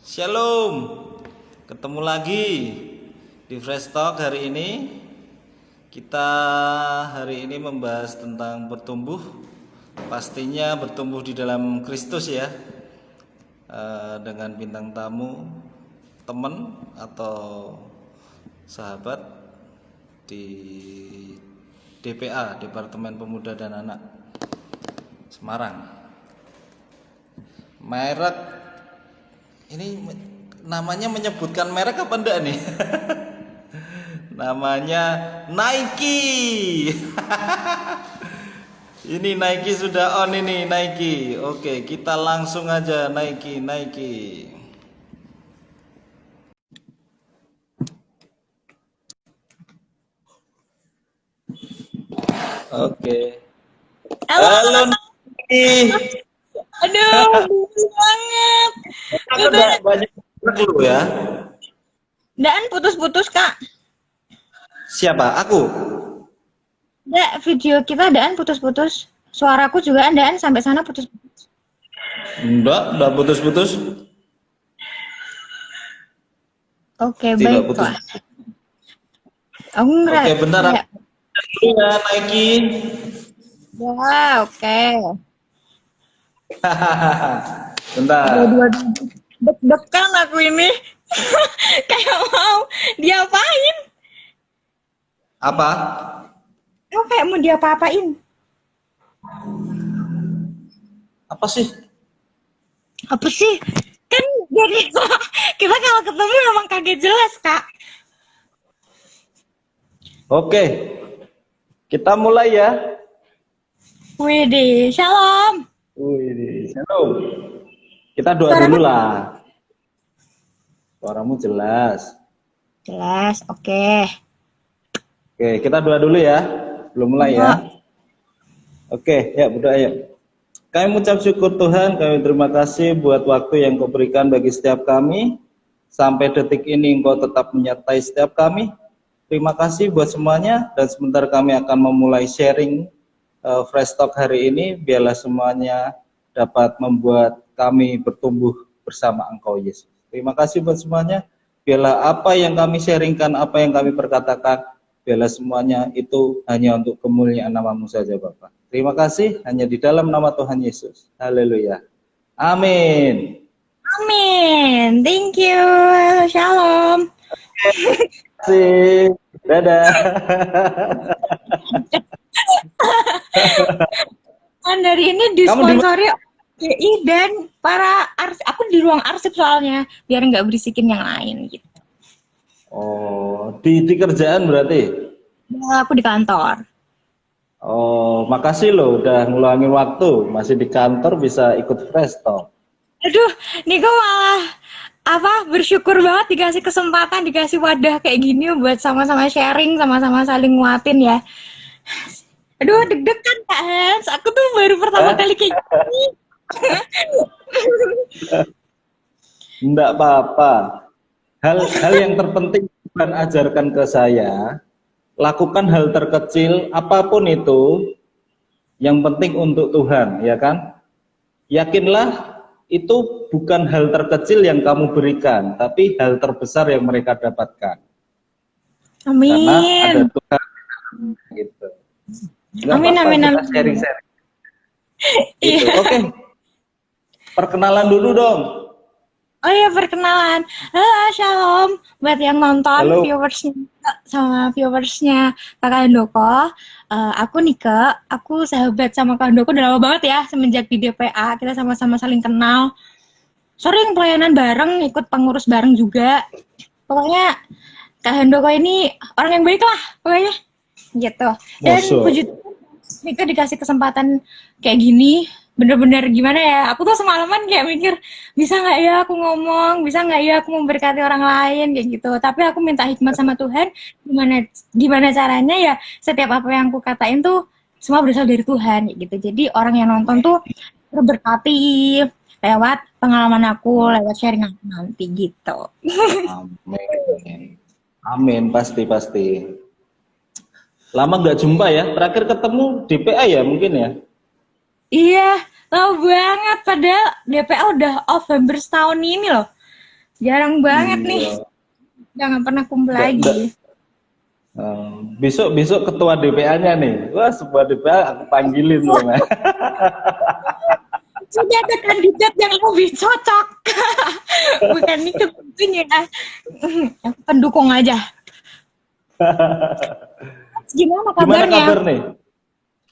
Shalom, ketemu lagi di Fresh Talk hari ini. Kita hari ini membahas tentang bertumbuh. Pastinya bertumbuh di dalam Kristus ya. Dengan bintang tamu, teman atau sahabat di DPA, Departemen Pemuda dan Anak Semarang. Merek ini namanya menyebutkan merek apa enggak nih? Namanya Nike. Ini Nike sudah on ini Nike. Oke, kita langsung aja Nike. Oke. Halo Nike. Aduh, bagus banget. Aku udah banyak dulu ya. Dan putus-putus, Kak. Siapa? Aku. Nggak, video kita Daan putus-putus. Suaraku juga Daan sampai sana putus-putus. Enggak putus-putus. Oke, Tidak baiklah. putus. Aku Oke, bentar. ya, Ya, Nike. oke. Bentar. Deg-degan aku ini. Kayak mau diapain? Apa? Aku kayak mau diapa-apain. Apa sih? Apa sih? Kan jadi kita kalau ketemu memang kaget jelas, Kak. Oke. Kita mulai ya. Widih, shalom. Wih, shalom. Kita doa dulu lah. Suaramu jelas. Jelas, oke. Oke, kita doa dulu ya. Belum mulai ya. Oke, ya berdoa ya. Kami mengucap syukur Tuhan, kami terima kasih buat waktu yang Kau berikan bagi setiap kami. Sampai detik ini Engkau tetap menyertai setiap kami. Terima kasih buat semuanya, dan sebentar kami akan memulai sharing Fresh Talk hari ini. Biarlah semuanya dapat membuat kami bertumbuh bersama Engkau Yesus. Terima kasih buat semuanya. Biarlah apa yang kami sharingkan, apa yang kami perkatakan, biarlah semuanya itu hanya untuk kemuliaan nama-Mu saja Bapak. Terima kasih hanya di dalam nama Tuhan Yesus. Haleluya. Amin. Amin. Thank you. Shalom. Terima kasih. Dadah. Kan dari ini disponsori OGI dan para arsip. Aku di ruang arsip soalnya, biar nggak berisikin yang lain gitu. Oh, di kerjaan berarti? Nah, aku di kantor. Oh, makasih loh udah ngulangin waktu. Masih di kantor bisa ikut Fresh Talk. Aduh, Niko malah bersyukur banget dikasih kesempatan, dikasih wadah kayak gini buat sama-sama sharing, sama-sama saling nguatin ya. Aduh, deg-degan Kak Hans. Aku tuh baru pertama kali kayak gini. Enggak apa-apa. Hal yang terpenting Tuhan ajarkan ke saya, lakukan hal terkecil apapun itu, yang penting untuk Tuhan, ya kan? Yakinlah itu bukan hal terkecil yang kamu berikan, tapi hal terbesar yang mereka dapatkan. Amin. Karena ada Tuhan gitu. Amin. Kita sharing-sharing. Gitu. Iya. Oke. Perkenalan dulu dong. Oh iya, perkenalan. Halo, shalom buat yang nonton, Halo. viewersnya sama viewersnya Kakak Handoko. Aku Nika, aku sahabat sama Kak Handoko udah lama banget ya, semenjak di DPA kita sama-sama saling kenal. Sering pelayanan bareng, ikut pengurus bareng juga. Pokoknya Kak Handoko ini orang yang baik lah, pokoknya gitu. Dan puji Tuhan, Nika dikasih kesempatan kayak gini. Bener-bener gimana ya, aku tuh semalaman kayak mikir, bisa nggak ya aku ngomong, bisa nggak ya aku memberkati orang lain kayak gitu. Tapi aku minta hikmat sama Tuhan, gimana caranya ya setiap apa yang aku katain tuh semua berasal dari Tuhan kayak gitu. Jadi orang yang nonton tuh terberkati lewat pengalaman aku, lewat sharing aku nanti gitu. Amin. Amin, pasti. Lama nggak jumpa ya, terakhir ketemu DPA ya mungkin ya? Iya, Lama banget, padahal DPA udah off hampir setahun ini loh. Jarang banget nih, Iya. jangan pernah kumpul Nggak. lagi. Besok besok ketua DPA-nya nih. Wah, sebuah DPA aku panggilin loh, Mas. Sudah ada kandidat yang lebih cocok. Bukan itu tentunya. Pendukung aja. Gimana Gimana kabarnya? kabar nih?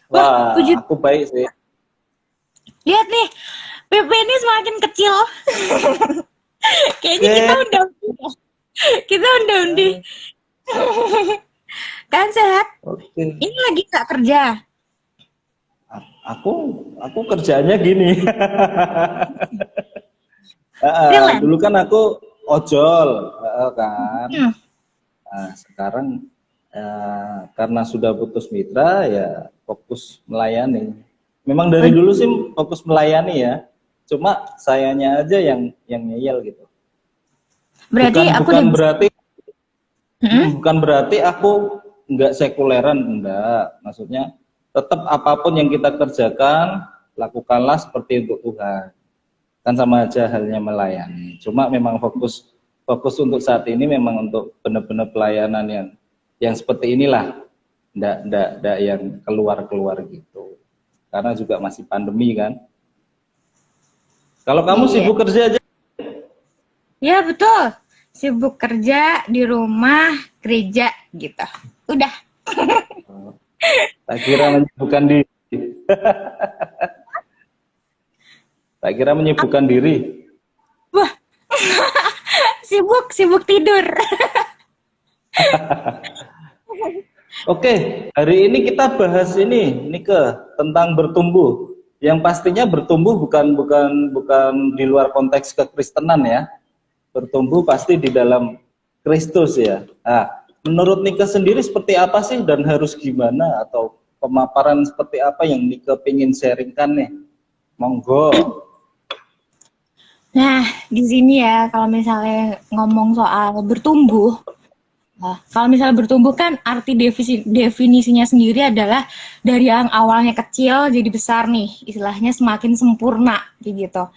Wah, Wah, puji. aku baik sih. Lihat nih, PP ini semakin kecil. Kayaknya kita Oke. undi. Kita undi. Kan sehat? Oke. Ini lagi nggak kerja. Aku kerjaannya gini. Freelance. Dulu kan aku ojol, kan. Hmm. Nah, sekarang karena sudah putus mitra, ya fokus melayani. Memang dari dulu sih fokus melayani ya. Cuma sayanya aja yang ngeyel gitu. Berarti aku Bukan udah bisa. berarti Hmm? bukan berarti aku nggak sekuleran, enggak. Maksudnya tetap apapun yang kita kerjakan, lakukanlah seperti untuk Tuhan. Kan sama aja halnya melayani. Cuma memang fokus untuk saat ini memang untuk benar-benar pelayanan yang seperti inilah. Ndak yang keluar gitu. Karena juga masih pandemi kan. Kalau kamu Iya. sibuk kerja aja. Ya betul. Sibuk kerja di rumah, gereja gitu. Udah. Tak kira menyibukkan diri. Tak kira menyibukkan diri. Wah, sibuk tidur. Oke, hari ini kita bahas ini tentang bertumbuh. Yang pastinya bertumbuh bukan di luar konteks kekristenan ya. Bertumbuh pasti di dalam Kristus ya. Nah, menurut Nike sendiri seperti apa sih dan harus gimana atau pemaparan seperti apa yang Nike pengen sharingkan nih? Monggo. Nah, di sini ya kalau misalnya ngomong soal bertumbuh, kalau misalnya bertumbuh kan arti definisinya sendiri adalah dari yang awalnya kecil jadi besar nih, istilahnya semakin sempurna gitu.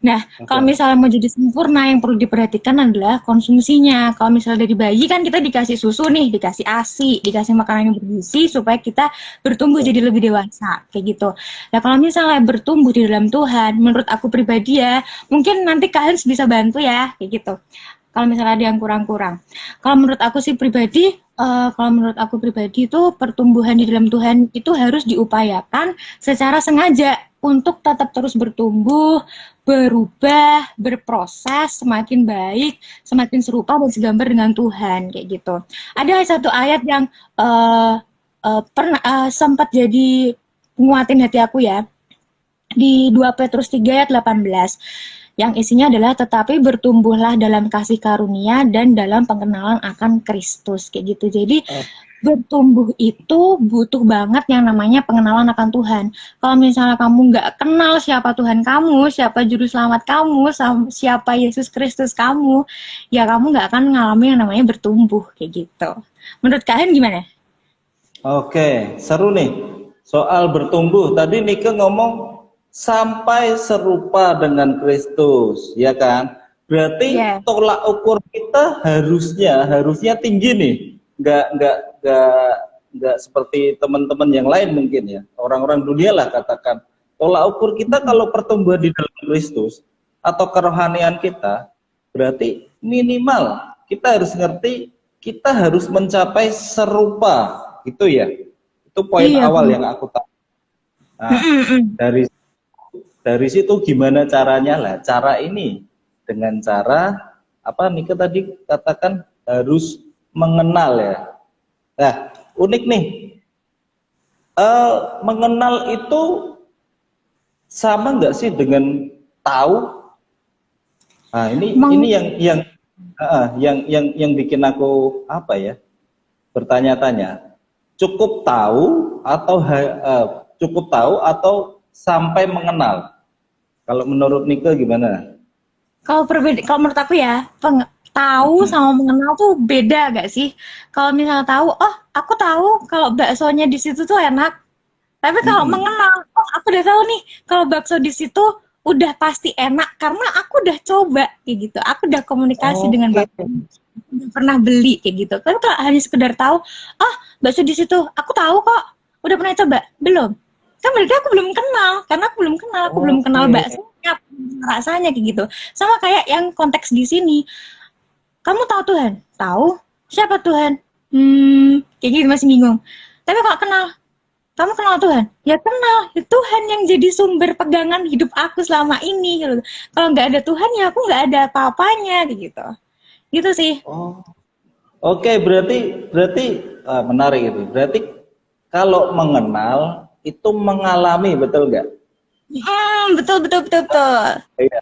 Nah, kalau Oke. misalnya mau jadi sempurna yang perlu diperhatikan adalah konsumsinya. Kalau misalnya dari bayi kan kita dikasih susu nih, dikasih ASI, dikasih makanan yang bergizi supaya kita bertumbuh jadi lebih dewasa, kayak gitu. Nah, kalau misalnya bertumbuh di dalam Tuhan, menurut aku pribadi ya, mungkin nanti kalian bisa bantu ya, kayak gitu. Kalau misalnya ada yang kurang-kurang. Kalau menurut aku sih pribadi, kalau menurut aku pribadi itu pertumbuhan di dalam Tuhan itu harus diupayakan secara sengaja untuk tetap terus bertumbuh, berubah, berproses, semakin baik, semakin serupa dan segambar dengan Tuhan kayak gitu. Ada satu ayat yang pernah sempat jadi nguatin hati aku ya di 2 Petrus 3 ayat 18 yang isinya adalah tetapi bertumbuhlah dalam kasih karunia dan dalam pengenalan akan Kristus kayak gitu. Jadi bertumbuh itu butuh banget yang namanya pengenalan akan Tuhan. Kalau misalnya kamu nggak kenal siapa Tuhan kamu, siapa juru selamat kamu, siapa Yesus Kristus kamu, ya kamu nggak akan mengalami yang namanya bertumbuh kayak gitu. Menurut kalian gimana? Oke, seru nih. Soal bertumbuh, tadi Nike ngomong sampai serupa dengan Kristus, ya kan? Berarti Ya. tolak ukur kita harusnya tinggi nih. Nggak seperti teman-teman yang lain mungkin ya. Orang-orang dunia lah katakan. Tolak ukur kita kalau pertumbuhan di dalam Kristus atau kerohanian kita, berarti minimal kita harus ngerti kita harus mencapai serupa. Itu ya, itu poin Iya, awal bener. yang aku tahu. Nah, dari situ gimana caranya lah? Cara ini dengan cara apa Nika tadi katakan harus mengenal ya. Nah, unik nih. Mengenal itu sama nggak sih dengan tahu? Nah, ini yang bikin aku apa ya? Bertanya-tanya. Cukup tahu atau sampai mengenal? Kalau menurut Nike gimana? Kalau menurut aku ya, tahu Hmm. sama mengenal tuh beda gak sih? Kalau misalnya tahu, oh aku tahu kalau baksonya di situ tuh enak. Tapi kalau mengenal, oh aku udah tahu nih kalau bakso di situ udah pasti enak karena aku udah coba kayak gitu. Aku udah komunikasi dengan Oke. bakso, udah pernah beli kayak gitu. Tapi kalau hanya sekedar tahu, oh bakso di situ, aku tahu kok, udah pernah coba, belum. Kan berarti aku belum kenal, karena aku belum kenal Oke. baksonya, rasanya kayak gitu. Sama kayak yang konteks di sini. Kamu tahu Tuhan? Tahu. Siapa Tuhan? Kayak gitu masih bingung. Tapi kalau kenal, kamu kenal Tuhan? Ya kenal. Ya, Tuhan yang jadi sumber pegangan hidup aku selama ini. Gitu. Kalau nggak ada Tuhan ya aku nggak ada apa-apanya gitu. Gitu sih. Oh. Oke, berarti berarti menarik itu. Berarti kalau mengenal itu mengalami, betul nggak? Betul betul betul betul. Iya.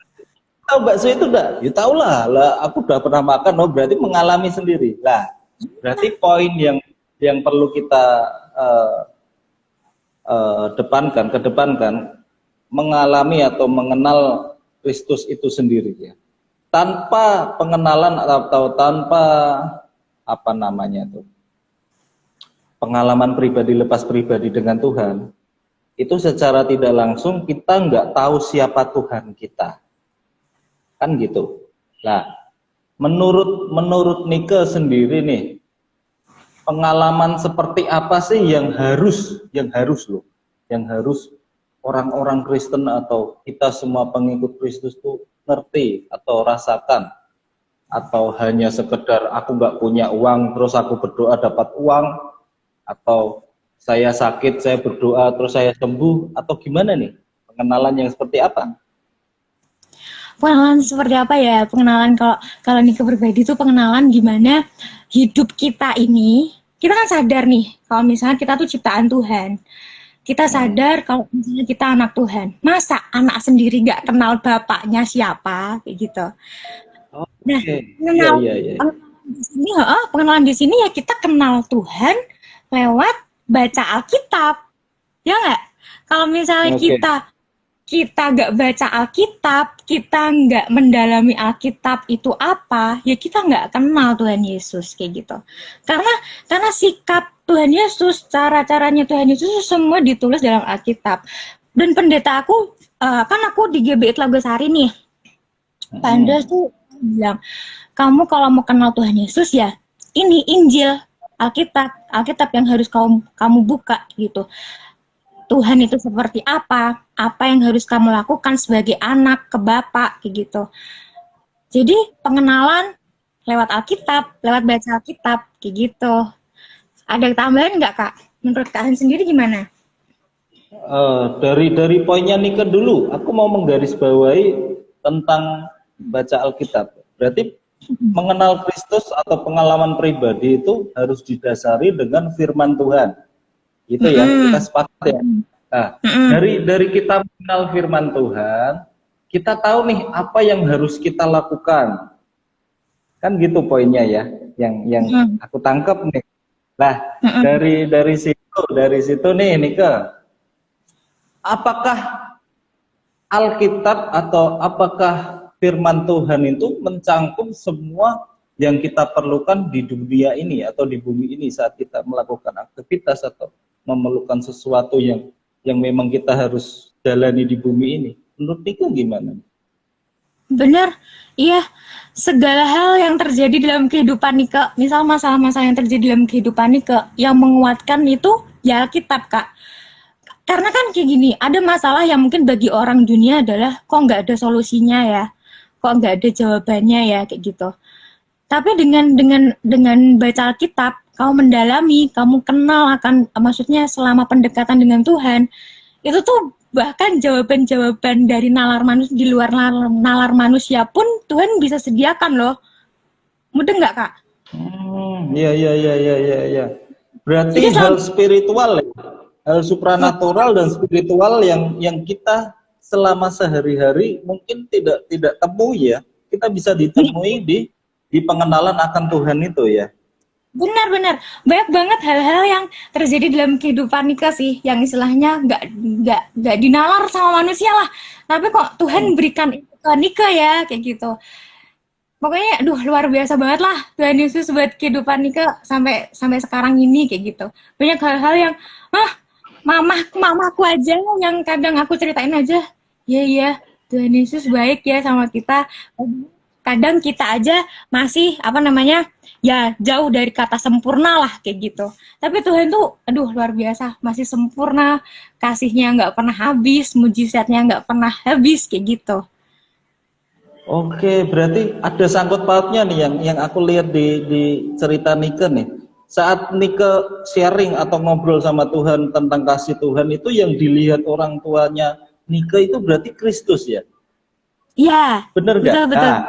Tahu bakso itu enggak? Ya tahu lah, aku udah pernah makan, oh berarti mengalami sendiri. Lah, berarti poin yang perlu kita eh, kedepankan mengalami atau mengenal Kristus itu sendiri ya. Tanpa pengenalan atau tanpa apa namanya tuh pengalaman pribadi lepas pribadi dengan Tuhan, itu secara tidak langsung kita nggak tahu siapa Tuhan kita, kan gitu. Nah, menurut Nike sendiri nih, pengalaman seperti apa sih yang harus orang-orang Kristen atau kita semua pengikut Kristus tuh ngerti atau rasakan, atau hanya sekedar aku nggak punya uang terus aku berdoa dapat uang, atau saya sakit saya berdoa terus saya sembuh, atau gimana nih pengenalan yang seperti apa? Pengenalan seperti apa ya? Pengenalan kalau kalau Nika berbagi itu pengenalan gimana hidup kita ini. Kita kan sadar nih kalau misalnya kita tuh ciptaan Tuhan. Kita sadar kalau misalnya kita anak Tuhan. Masa anak sendiri gak kenal bapaknya siapa kayak gitu. Nah, Oke, iya pengenalan, iya iya. pengenalan di sini ya kita kenal Tuhan lewat baca Alkitab. Ya nggak? Kalau misalnya Oke. kita nggak baca Alkitab, kita nggak mendalami Alkitab itu apa, ya kita nggak kenal Tuhan Yesus kayak gitu. Karena sikap Tuhan Yesus, cara-caranya Tuhan Yesus semua ditulis dalam Alkitab. Dan pendeta aku, kan aku di GBI Telagasari nih, Panda tuh bilang, kamu kalau mau kenal Tuhan Yesus ya, ini Injil, Alkitab yang harus kamu buka gitu. Tuhan itu seperti apa yang harus kamu lakukan sebagai anak ke Bapak, kayak gitu. Jadi pengenalan lewat Alkitab, lewat baca Alkitab, kayak gitu. Ada tambahan nggak Kak? Menurut Kak Han sendiri gimana? Dari poinnya Nika dulu, aku mau menggarisbawahi tentang baca Alkitab. Berarti mengenal Kristus atau pengalaman pribadi itu harus didasari dengan firman Tuhan. Itu ya, kita sepakat ya. Nah, dari kita mengenal firman Tuhan, kita tahu nih apa yang harus kita lakukan. Kan gitu poinnya ya, yang aku tangkap nih. Nah, dari situ nih Nika, apakah Alkitab atau apakah firman Tuhan itu mencangkup semua yang kita perlukan di dunia ini atau di bumi ini saat kita melakukan aktivitas atau memerlukan sesuatu yang memang kita harus jalani di bumi ini? Menurut Nika gimana? Bener, iya. Segala hal yang terjadi dalam kehidupan Nika, misal masalah-masalah yang terjadi dalam kehidupan Nika, yang menguatkan itu ya Alkitab, Kak. Karena kan kayak gini, ada masalah yang mungkin bagi orang dunia adalah kok nggak ada solusinya ya, kok nggak ada jawabannya ya kayak gitu. Tapi dengan baca Alkitab, kamu mendalami, kamu kenal akan, maksudnya selama pendekatan dengan Tuhan, itu tuh bahkan jawaban-jawaban dari nalar manusia di luar nalar manusia pun Tuhan bisa sediakan loh. Mudah nggak Kak? Iya iya iya iya iya. Ya. Berarti Jadi hal spiritual ya, hal supranatural dan spiritual yang kita selama sehari-hari mungkin tidak temui ya, kita bisa ditemui di pengenalan akan Tuhan itu ya. benar-benar banyak banget hal-hal yang terjadi dalam kehidupan Nika sih, yang istilahnya nggak dinalar sama manusia lah, tapi kok Tuhan berikan itu ke Nika ya kayak gitu. Pokoknya, aduh luar biasa banget lah Tuhan Yesus buat kehidupan Nika sampai sekarang ini kayak gitu. Banyak hal-hal yang, ah mamaku aja yang kadang aku ceritain aja, ya ya Tuhan Yesus baik ya sama kita. Kadang kita aja masih apa namanya ya jauh dari kata sempurna lah kayak gitu. Tapi Tuhan tuh aduh luar biasa, masih sempurna, kasihnya nggak pernah habis, mujizatnya nggak pernah habis kayak gitu. Oke, berarti ada sangkut pautnya nih yang aku lihat di cerita Nike nih. Saat Nike sharing atau ngobrol sama Tuhan tentang kasih Tuhan itu yang dilihat orang tuanya Nike itu berarti Kristus ya? Iya, Bener nggak? betul betul. Nah,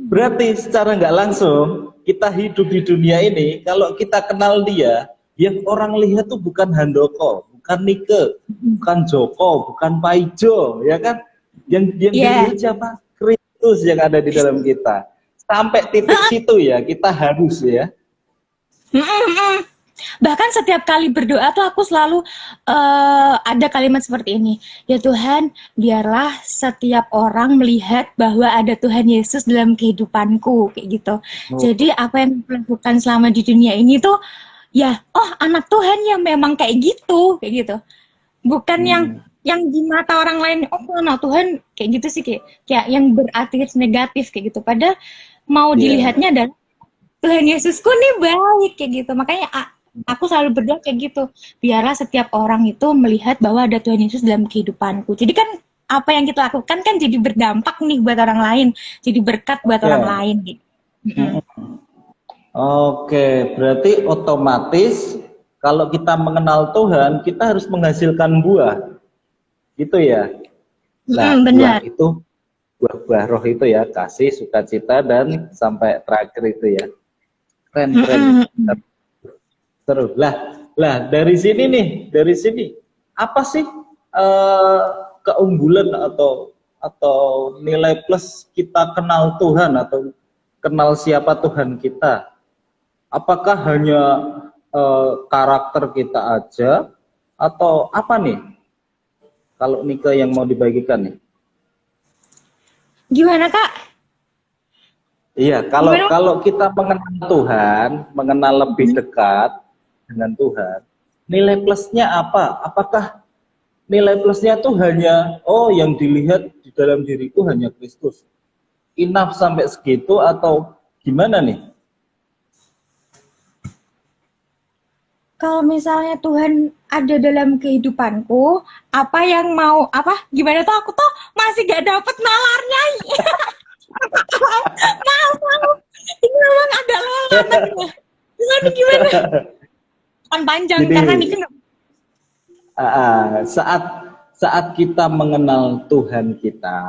berarti secara nggak langsung kita hidup di dunia ini, kalau kita kenal dia, yang orang lihat tuh bukan Handoko, bukan Nike, bukan Joko, bukan Paijo, ya kan? Yang Iya. dilihat siapa? Kristus yang ada di dalam kita. Sampai titik situ ya, kita harus ya. Bahkan setiap kali berdoa tuh aku selalu ada kalimat seperti ini. Ya Tuhan, biarlah setiap orang melihat bahwa ada Tuhan Yesus dalam kehidupanku kayak gitu. Oh. Jadi apa yang aku lakukan selama di dunia ini tuh ya, oh anak Tuhan yang memang kayak gitu, kayak gitu. Bukan yang di mata orang lain, oh anak Tuhan kayak gitu sih kayak yang berarti negatif kayak gitu. Padahal mau Iya. dilihatnya adalah Tuhan Yesusku nih baik kayak gitu. Makanya aku selalu berdoa kayak gitu. Biarlah setiap orang itu melihat bahwa ada Tuhan Yesus dalam kehidupanku. Jadi kan apa yang kita lakukan kan jadi berdampak nih buat orang lain. Jadi berkat buat orang Ya. lain gitu. Oke, berarti otomatis kalau kita mengenal Tuhan, kita harus menghasilkan buah. Gitu ya. Nah, buah Benar. itu buah-buah roh itu ya, kasih, sukacita, dan sampai terakhir itu ya. Keren. Seru. Lah dari sini nih, dari sini apa sih keunggulan atau nilai plus kita kenal Tuhan atau kenal siapa Tuhan kita? Apakah hanya karakter kita aja atau apa nih? Kalau Nika yang mau dibagikan nih. Gimana Kak? Iya, kalau kita mengenal Tuhan, mengenal lebih dekat dengan Tuhan, nilai plusnya apa? Apakah nilai plusnya tuh hanya yang dilihat di dalam diriku hanya Kristus? Enough sampai segitu atau gimana nih? Kalau misalnya Tuhan ada dalam kehidupanku, apa yang mau apa? Gimana tuh aku tuh masih gak dapet nalarnya. Maaf. Ini memang agak lelatan. Gimana? Kan panjang Jadi karena ini saat kita mengenal Tuhan kita,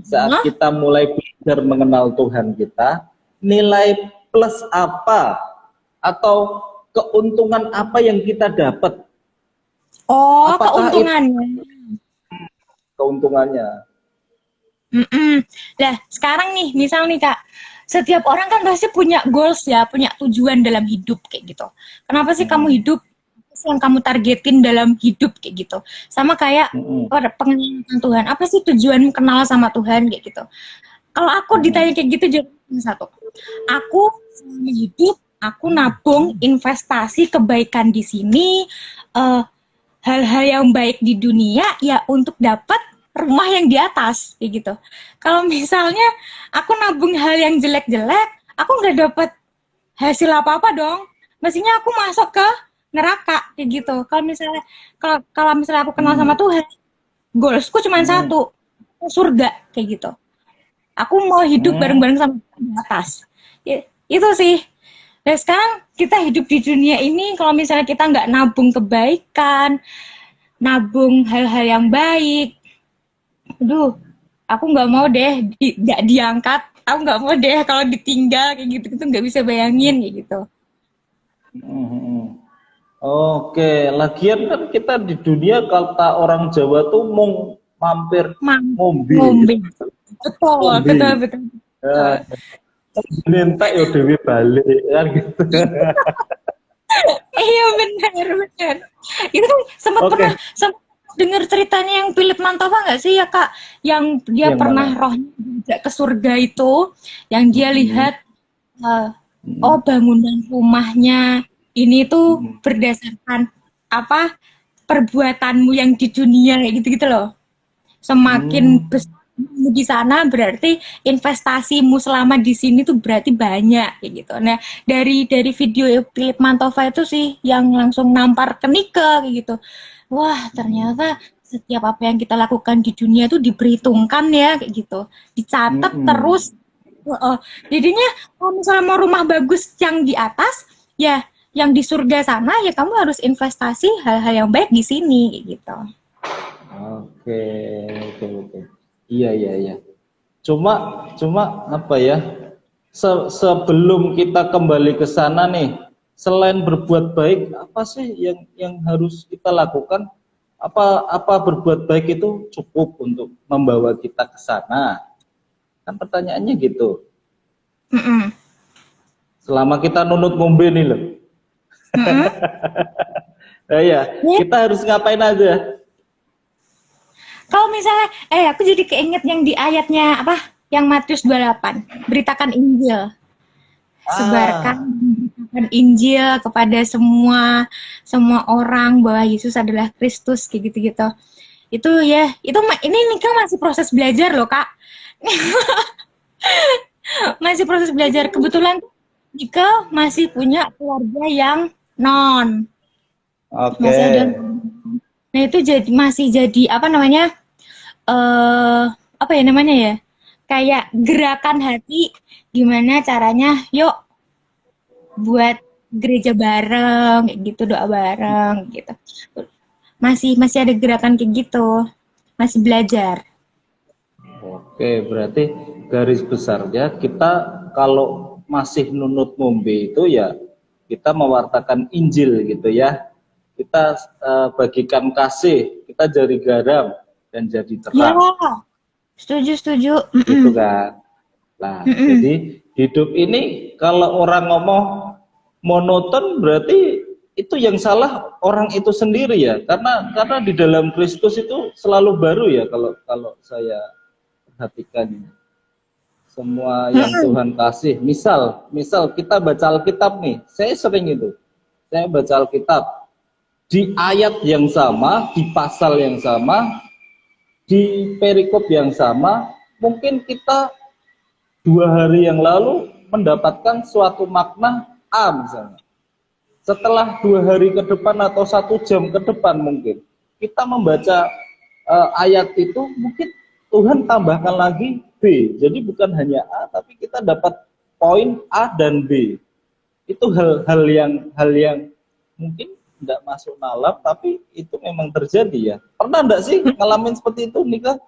saat kita mulai belajar mengenal Tuhan kita, nilai plus apa atau keuntungan apa yang kita dapat? Apakah keuntungannya. Keuntungannya? Nah, sekarang nih, misal nih Kak, setiap orang kan pasti punya goals ya, punya tujuan dalam hidup kayak gitu. Kenapa sih kamu hidup? Apa sih yang kamu targetin dalam hidup kayak gitu? Sama kayak pengenalan Tuhan. Apa sih tujuanmu kenal sama Tuhan kayak gitu? Kalau aku ditanya kayak gitu jawabannya satu. Aku selama hidup, aku nabung investasi kebaikan di sini, hal-hal yang baik di dunia ya untuk dapat rumah yang di atas kayak gitu. Kalau misalnya aku nabung hal yang jelek-jelek, aku nggak dapat hasil apa-apa dong. Mestinya aku masuk ke neraka kayak gitu. Kalau misalnya aku kenal sama Tuhan, goalsku cuma satu, surga kayak gitu. Aku mau hidup bareng-bareng sama di atas. Ya, itu sih. Dan sekarang kita hidup di dunia ini, kalau misalnya kita nggak nabung kebaikan, nabung hal-hal yang baik, aduh, aku nggak mau deh nggak diangkat. Aku nggak mau deh kalau ditinggal kayak gitu, itu nggak bisa bayangin kayak gitu. Oke, lagian kan kita di dunia kata orang Jawa tuh mau mampir ngombe. Betul. Nentak ya dewi balik kan gitu. Iya benar. Itu sempat pernah dengar ceritanya yang Philip Mantova nggak sih ya Kak? Yang dia Yang pernah mana? rohnya ke surga itu, yang dia lihat bangunan rumahnya ini tuh berdasarkan apa? perbuatanmu yang di dunia kayak gitu-gitu loh. Semakin Hmm. besar di sana berarti investasimu selama di sini tuh berarti banyak kayak gitu. Nah, dari video Philip Mantova itu sih yang langsung nampar ke Nike kayak gitu. Wah, ternyata setiap apa yang kita lakukan di dunia tuh diperhitungkan ya kayak gitu. Dicatat Mm-mm. terus. Jadinya kalau misalnya mau rumah bagus yang di atas, ya yang di surga sana ya kamu harus investasi hal-hal yang baik di sini kayak gitu. Oke, oke, oke. Iya, iya, iya. Cuma, cuma apa ya? Sebelum kita kembali ke sana nih, selain berbuat baik, apa sih yang harus kita lakukan? Apa berbuat baik itu cukup untuk membawa kita ke sana? Kan pertanyaannya gitu. Mm-mm. Selama kita nunut ngombe nih loh. Mm-mm. Nah, ya, Ya, kita harus ngapain aja? kalau misalnya, aku jadi keinget yang di ayatnya apa? Yang Matius 28, beritakan Injil, sebarkan Ah, beritakan Injil kepada semua semua orang bahwa Yesus adalah Kristus kayak gitu-gitu. Itu ya, ini Nika masih proses belajar loh Kak, masih proses belajar. Kebetulan Nika masih punya keluarga yang non, oke. masih ada. Nah itu jadi masih jadi apa namanya? Apa ya namanya ya? Kayak gerakan hati gimana caranya yuk buat gereja bareng kayak gitu, doa bareng gitu. Masih masih ada gerakan kayak gitu. Masih belajar. Oke, berarti garis besarnya kita kalau masih nunut ngombe itu ya kita mewartakan Injil gitu ya. Kita bagikan kasih, kita jadi garam dan jadi Ya, terang, setuju setuju. gitu kan. Nah, Mm-mm. jadi hidup ini kalau orang ngomong monoton berarti itu yang salah orang itu sendiri ya. Karena di dalam Kristus itu selalu baru ya kalau kalau saya perhatikan ini. Semua yang Mm-mm. Tuhan kasih. Misal kita baca Alkitab nih. Saya sering itu. Saya baca Alkitab di ayat yang sama, di pasal yang sama, di perikop yang sama, mungkin kita 2 hari yang lalu mendapatkan suatu makna A misalnya. Setelah 2 hari ke depan atau 1 jam ke depan mungkin kita membaca ayat itu mungkin Tuhan tambahkan lagi B. Jadi bukan hanya A tapi kita dapat poin A dan B. Itu hal yang mungkin tidak masuk nalar tapi itu memang terjadi ya. Pernah enggak sih ngalamin seperti itu Nika?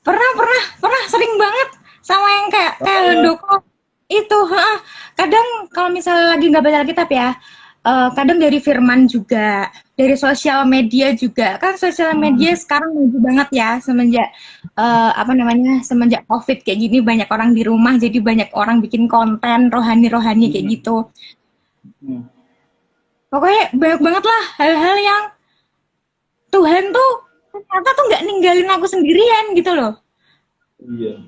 Pernah sering banget sama yang kayak kayak Oh, Doko itu. Heeh. Kadang kalau misalnya lagi nggak baca Alkitab ya, kadang dari firman juga, dari sosial media juga. Kan sosial media sekarang maju banget ya semenjak apa namanya semenjak COVID kayak gini banyak orang di rumah jadi banyak orang bikin konten rohani-rohani kayak hmm, gitu. hmm, Pokoknya banyak banget lah hal-hal yang Tuhan tuh ternyata tuh nggak ninggalin aku sendirian gitu loh. iya.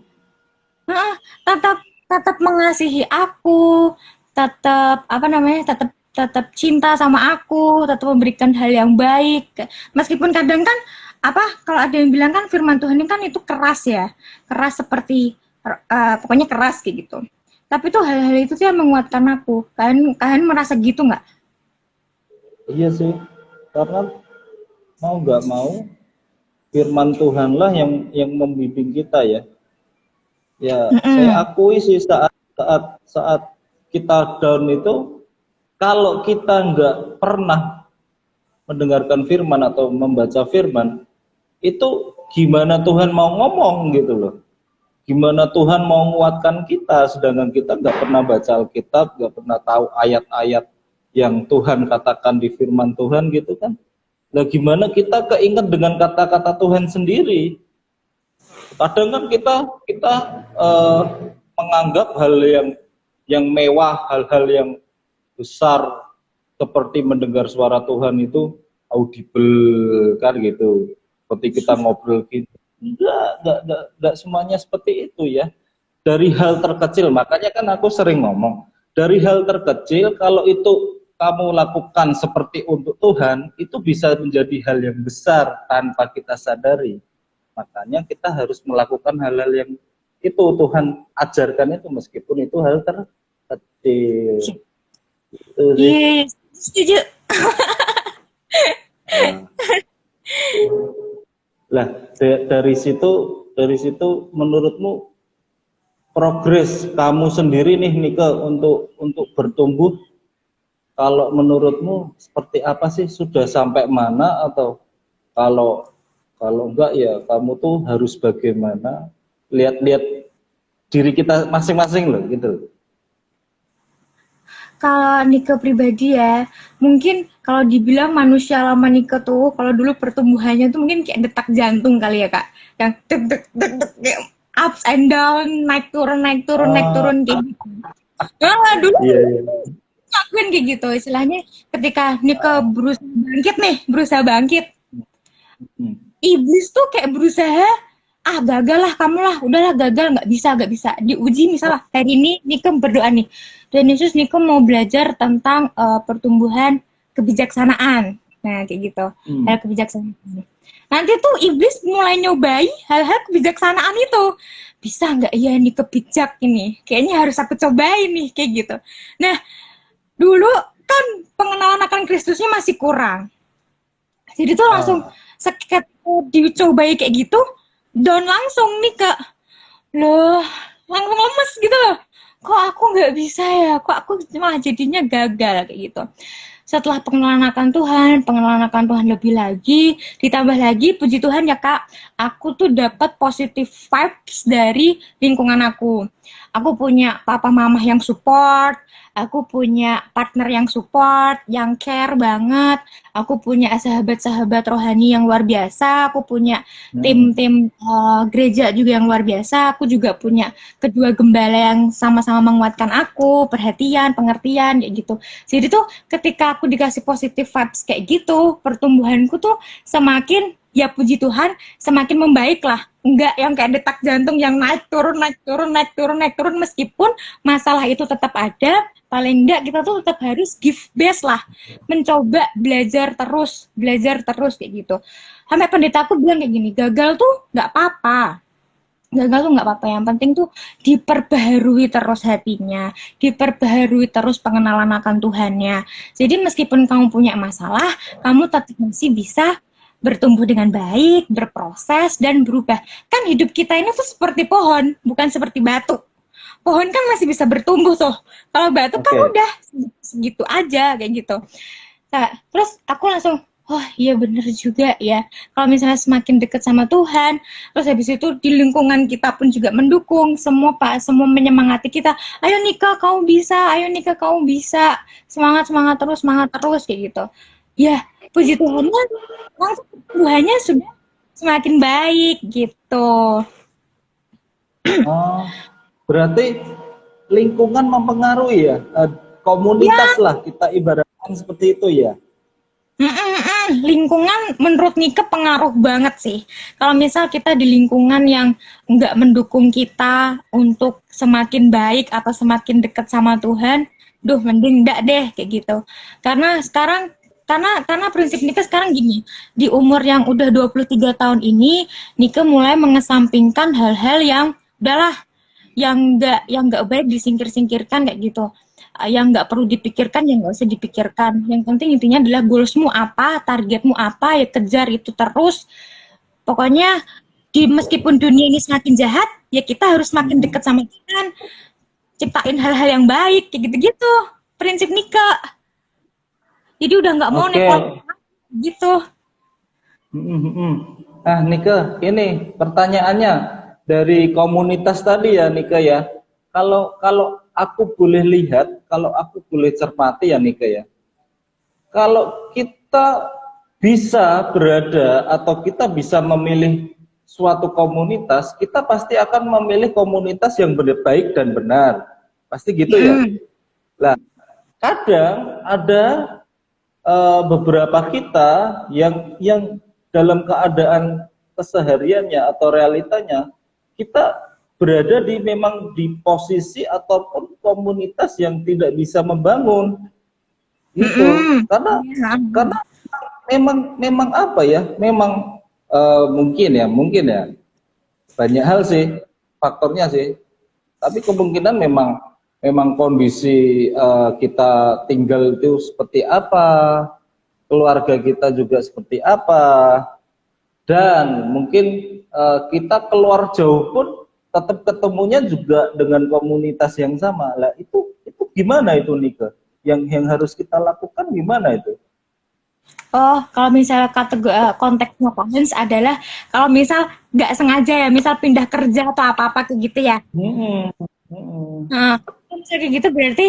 Heeh, tetap tetap mengasihi aku, tetap apa namanya, tetap tetap cinta sama aku, tetap memberikan hal yang baik. Meskipun kadang kan apa kalau ada yang bilang kan firman Tuhan ini kan itu keras ya, keras seperti pokoknya keras kayak gitu. Tapi tuh hal-hal itu tuh yang menguatkan aku. Kalian merasa gitu nggak? Iya sih. Karena mau nggak mau firman Tuhanlah yang membimbing kita ya. Ya, saya Mm-mm. akui sih saat kita down itu kalau kita nggak pernah mendengarkan firman atau membaca firman itu gimana Tuhan mau ngomong gitu loh. Gimana Tuhan mau menguatkan kita sedangkan kita nggak pernah baca Alkitab, nggak pernah tahu ayat-ayat yang Tuhan katakan di firman Tuhan gitu kan. Nah, gimana kita keinget dengan kata-kata Tuhan sendiri? Kadang kan kita eh, menganggap hal yang mewah, hal-hal yang besar seperti mendengar suara Tuhan itu audible kan gitu. Seperti kita ngobrol gitu. Enggak semuanya seperti itu ya. Dari hal terkecil, makanya kan aku sering ngomong, dari hal terkecil kalau itu kamu lakukan seperti untuk Tuhan, itu bisa menjadi hal yang besar tanpa kita sadari. Makanya kita harus melakukan hal-hal yang itu Tuhan ajarkan itu, meskipun itu hal terkecil. Itu sih. Iya, setuju. Lah, dari situ menurutmu progres kamu sendiri nih Nike untuk bertumbuh, kalau menurutmu seperti apa sih, sudah sampai mana, atau kalau enggak ya kamu tuh harus bagaimana, lihat-lihat diri kita masing-masing loh gitu. Kalau Nike pribadi ya, mungkin kalau dibilang manusia lama Nike tuh, kalau dulu pertumbuhannya tuh mungkin kayak detak jantung kali ya Kak, yang deg deg deg deg kayak ups and down, naik turun naik turun naik Ah, turun kayak gitu. Nah, dulu iya iya. ngakuin kayak gitu, istilahnya ketika Nike berusaha bangkit, Hmm. iblis tuh kayak berusaha, ah gagal lah kamu lah, udahlah gagal, nggak bisa diuji. Misalnya hari ini Nikem berdoa nih, dan Yesus Nikem mau belajar tentang pertumbuhan kebijaksanaan, nah kayak gitu, hal Hmm. kebijaksanaan. Nanti tuh iblis mulai nyobai hal-hal kebijaksanaan itu, bisa nggak ya nih kebijak ini, kayaknya harus aku cobain nih kayak gitu. Nah dulu kan pengenalan akan Kristusnya masih kurang, jadi tuh langsung Ah. seketika dicobai kayak gitu, down langsung nih Kak. Loh, langsung lemes gitu loh. Kok aku nggak bisa ya? Kok aku malah jadinya gagal kayak gitu. Setelah pengenalan akan Tuhan lebih lagi, ditambah lagi puji Tuhan ya Kak, aku tuh dapat positive vibes dari lingkungan aku. Aku punya papa mama yang support, aku punya partner yang support, yang care banget, aku punya sahabat-sahabat rohani yang luar biasa, aku punya Hmm. tim-tim gereja juga yang luar biasa, aku juga punya kedua gembala yang sama-sama menguatkan aku, perhatian, pengertian, kayak gitu. Jadi tuh ketika aku dikasih positive vibes kayak gitu, pertumbuhanku tuh semakin, ya puji Tuhan, semakin membaik lah. Enggak yang kayak detak jantung yang naik turun naik turun naik turun naik turun, meskipun masalah itu tetap ada, paling enggak kita tuh tetap harus give best lah, mencoba belajar terus kayak gitu. Sampai pendeta aku bilang kayak gini, gagal tuh nggak apa-apa, gagal tuh nggak apa-apa, yang penting tuh diperbaharui terus hatinya, diperbaharui terus pengenalan akan Tuhannya. Jadi meskipun kamu punya masalah, kamu tetap masih bisa bertumbuh dengan baik, berproses, dan berubah. Kan hidup kita ini tuh seperti pohon, bukan seperti batu. Pohon kan masih bisa bertumbuh tuh. Kalau batu kan Oke. udah segitu aja kayak gitu. Nah, terus aku langsung, oh iya bener juga ya. Kalau misalnya semakin dekat sama Tuhan, terus habis itu di lingkungan kita pun juga mendukung, semua menyemangati kita. Ayo Nika, kamu bisa. Ayo Nika, kamu bisa. Semangat, semangat terus kayak gitu. Ya, puji Tuhannya, langsung Tuhannya sudah semakin baik gitu. Oh, berarti lingkungan mempengaruhi ya, Ya, komunitas lah kita ibaratkan seperti itu ya. lingkungan menurut Nika pengaruh banget sih. Kalau misal kita di lingkungan yang nggak mendukung kita untuk semakin baik atau semakin dekat sama Tuhan, duh mending enggak deh kayak gitu. Karena sekarang karena prinsip Nika sekarang gini, di umur yang udah 23 tahun ini, Nika mulai mengesampingkan hal-hal yang udahlah, yang nggak baik disingkir-singkirkan kayak gitu. Yang nggak perlu dipikirkan yang nggak usah dipikirkan, yang penting intinya adalah goalsmu apa, targetmu apa, ya kejar itu terus. Pokoknya meskipun dunia ini semakin jahat, ya kita harus semakin Hmm. dekat sama Tuhan, ciptain hal-hal yang baik kayak gitu-gitu, prinsip Nika. Jadi udah nggak mau Oke. nekor gitu. Ah, Nike, ini pertanyaannya dari komunitas tadi ya, Nike ya. Kalau aku boleh lihat, kalau aku boleh cermati ya, Nike ya. Kalau kita bisa berada atau kita bisa memilih suatu komunitas, kita pasti akan memilih komunitas yang baik dan benar. Pasti gitu ya. Mm-mm. Lah, kadang ada beberapa kita yang dalam keadaan kesehariannya atau realitanya kita berada di memang di posisi ataupun komunitas yang tidak bisa membangun, gitu. Karena memang apa ya? Memang mungkin ya banyak hal sih faktornya sih. Tapi kemungkinan memang kondisi kita tinggal itu seperti apa, keluarga kita juga seperti apa, dan mungkin kita keluar jauh pun tetap ketemunya juga dengan komunitas yang sama. Lah itu gimana itu Nika? Yang harus kita lakukan gimana itu? Oh, kalau misalnya konteksnya Kohens adalah kalau misal nggak sengaja ya, misal pindah kerja atau apa-apa kayak gitu ya. Nah, kalau misalnya kayak gitu berarti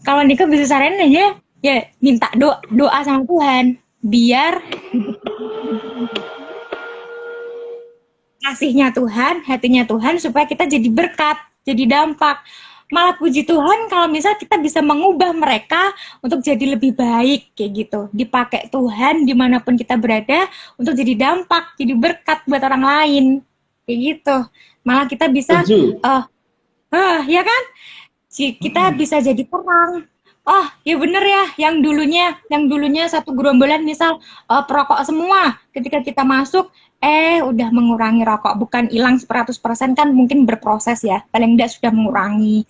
kalau Nika bisa saranin aja, ya minta doa sama Tuhan biar kasihnya Tuhan, hatinya Tuhan supaya kita jadi berkat, jadi dampak. Malah puji Tuhan kalau misal kita bisa mengubah mereka untuk jadi lebih baik kayak gitu. Dipakai Tuhan dimanapun kita berada untuk jadi dampak, jadi berkat buat orang lain kayak gitu. Malah kita bisa, ya kan? Kita bisa jadi terang. Oh, ya bener ya, yang dulunya satu gerombolan misal perokok semua, ketika kita masuk, udah mengurangi rokok, bukan hilang 100% kan mungkin berproses ya, paling enggak sudah mengurangi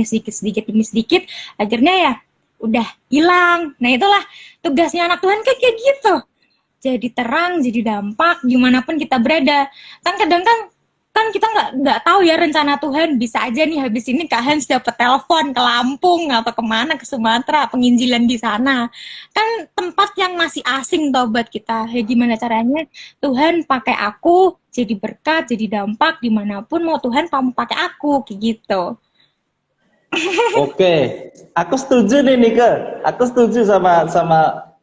sedikit demi sedikit, akhirnya ya udah hilang. Nah itulah tugasnya anak Tuhan kayak gitu, jadi terang, jadi dampak dimanapun kita berada. Kan kadang kan kita nggak tahu ya rencana Tuhan, bisa aja nih habis ini Kak Hans dapat telepon ke Lampung atau kemana, ke Sumatera, penginjilan di sana. Kan tempat yang masih asing toh buat kita. Ya gimana caranya Tuhan pakai aku jadi berkat, jadi dampak dimanapun mau Tuhan kamu pakai aku, kayak gitu. Oke, aku setuju nih Nika. Aku setuju sama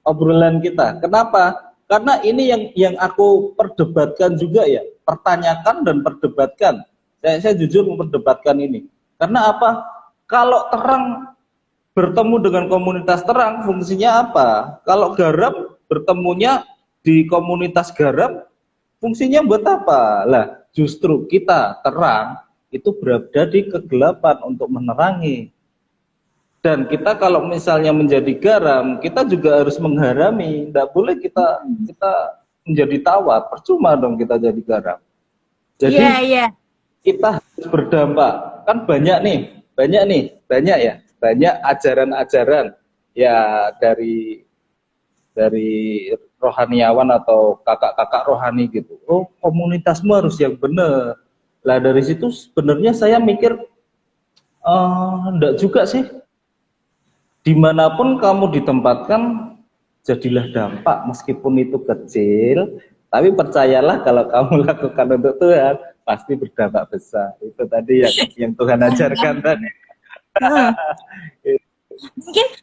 obrolan kita. Kenapa? Karena ini yang aku perdebatkan juga ya. Pertanyakan dan perdebatkan. Saya jujur memperdebatkan ini. Karena apa? Kalau terang bertemu dengan komunitas terang, fungsinya apa? Kalau garam bertemunya di komunitas garam, fungsinya buat apa? Lah, justru kita terang itu berada di kegelapan untuk menerangi. Dan kita kalau misalnya menjadi garam, kita juga harus mengharami. Tidak boleh kita menjadi tawar, percuma dong kita jadi garam. Jadi kita harus berdampak. Kan banyak ajaran-ajaran ya dari rohaniawan atau kakak-kakak rohani gitu. Oh, komunitasmu harus yang benar. Lah dari situ sebenarnya saya mikir enggak juga sih. Dimanapun kamu ditempatkan, jadilah dampak meskipun itu kecil, tapi percayalah kalau kamu lakukan untuk Tuhan, pasti berdampak besar. Itu tadi yang Tuhan ajarkan tadi.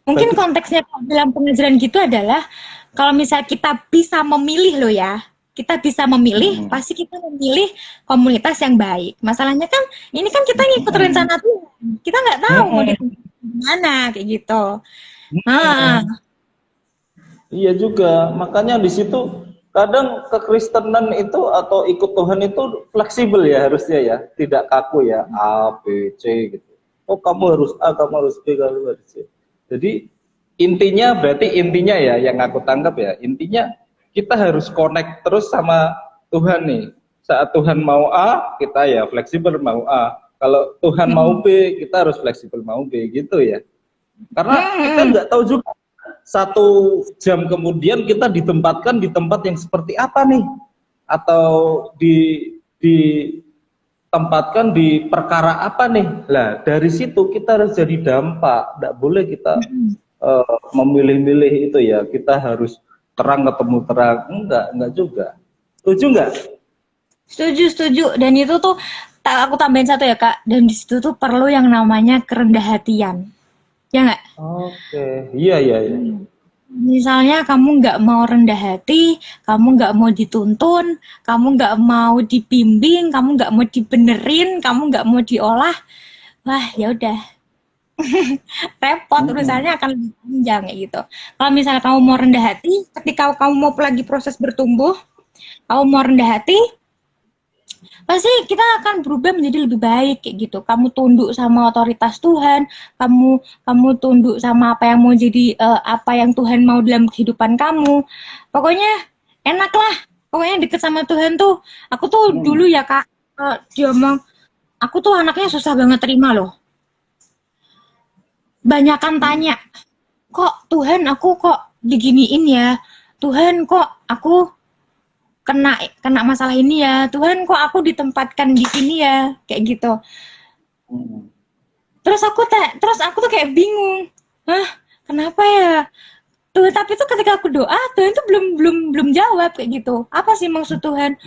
Mungkin konteksnya dalam pengajaran gitu adalah kalau misal kita bisa memilih loh ya, kita bisa memilih, pasti kita memilih komunitas yang baik. Masalahnya kan ini kan kita ngikut rencana Tuhan, kita nggak tahu mau gimana kayak gitu. Iya juga, makanya di situ kadang kekristenan itu atau ikut Tuhan itu fleksibel ya harusnya ya, tidak kaku ya A B C gitu. Oh kamu harus A, kamu harus B, kamu harus C. Jadi intinya ya yang aku tangkap ya, intinya kita harus connect terus sama Tuhan nih. Saat Tuhan mau A, kita ya fleksibel mau A. Kalau Tuhan mau B, kita harus fleksibel mau B gitu ya. Karena kita nggak tahu juga 1 jam kemudian kita ditempatkan di tempat yang seperti apa nih, atau ditempatkan di perkara apa nih. Lah dari situ kita harus jadi dampak. Nggak boleh kita memilih-milih itu ya. Kita harus terang ketemu terang. Enggak juga. Setuju nggak? Setuju. Dan itu tuh aku tambahin satu ya Kak. Dan di situ tuh perlu yang namanya kerendah hatian. Ya nggak? Oke, iya. Misalnya kamu nggak mau rendah hati, kamu nggak mau dituntun, kamu nggak mau dibimbing, kamu nggak mau dibenerin, kamu nggak mau diolah, wah ya udah repot, urusannya akan lebih panjang kayak gitu. Kalau misalnya kamu mau rendah hati, ketika kamu mau lagi proses bertumbuh, kamu mau rendah hati, pasti kita akan berubah menjadi lebih baik kayak gitu. Kamu tunduk sama otoritas Tuhan, kamu tunduk sama apa yang mau jadi apa yang Tuhan mau dalam kehidupan kamu. Pokoknya enak lah. Pokoknya deket sama Tuhan tuh. Aku tuh dulu ya Kak, dia ngomong, aku tuh anaknya susah banget terima loh. Banyakan tanya, kok Tuhan aku kok diginiin ya? Tuhan kok aku kena masalah ini ya, Tuhan kok aku ditempatkan di sini ya, kayak gitu. Terus aku tuh kayak bingung, hah, kenapa ya? Tuh, tapi tuh ketika aku doa, Tuhan tuh belum jawab kayak gitu. Apa sih maksud Tuhan